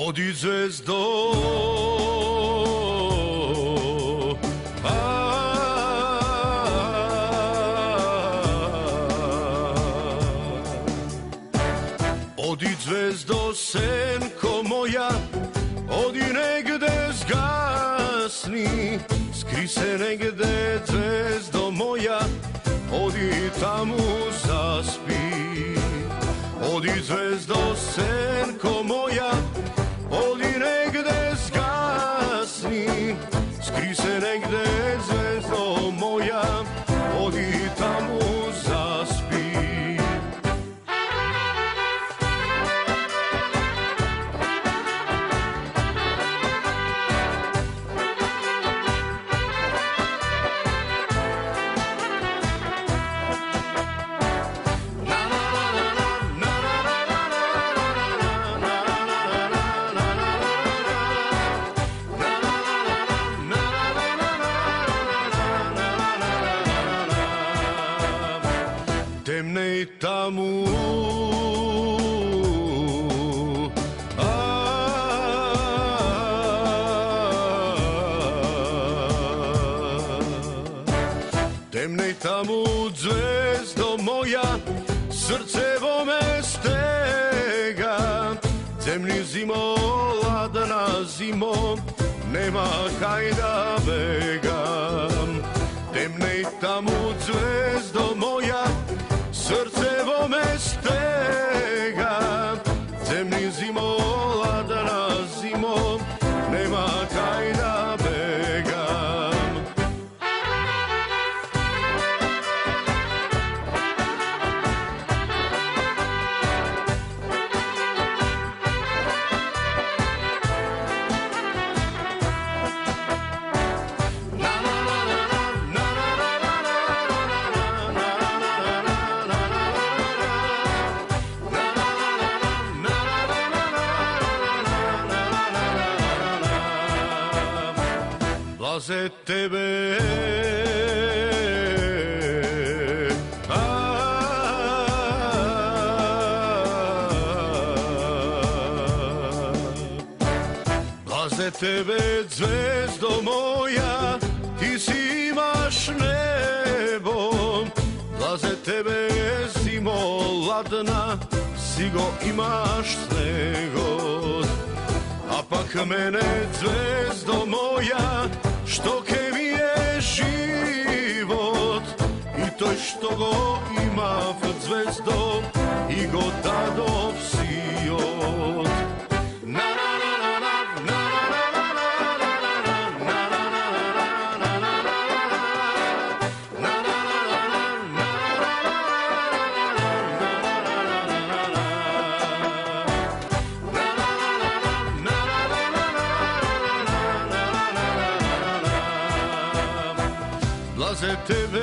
Odi zvezdo, odi zvezdo, senko moja, odi negde zgasni, skri se negde zvezdo moja, odi tamo zaspi. Odi zvezdo, senko moja, odi negde zgasni, skri se negde zvezdo moja, odi tamo zaspi. Temnej tamu, temnej tamu zvezdo moja, srce vome stega. Zemlji zimo, ladna zimo, nema kaj da begam. Temnej tamu zvezdo moja, srce vome stega. Zemlji zimo, ladna zimo, nema kaj da begam. Blaze tebe, blaze tebe zvezdo moja, ti si imaš nebo. Blaze tebe zimo ladna, sigo imaš snegot. A pak mene zvezdo moja, što ke mi je život, i to što go ima v zvezdo, i go dadov sijot. Blaze tebe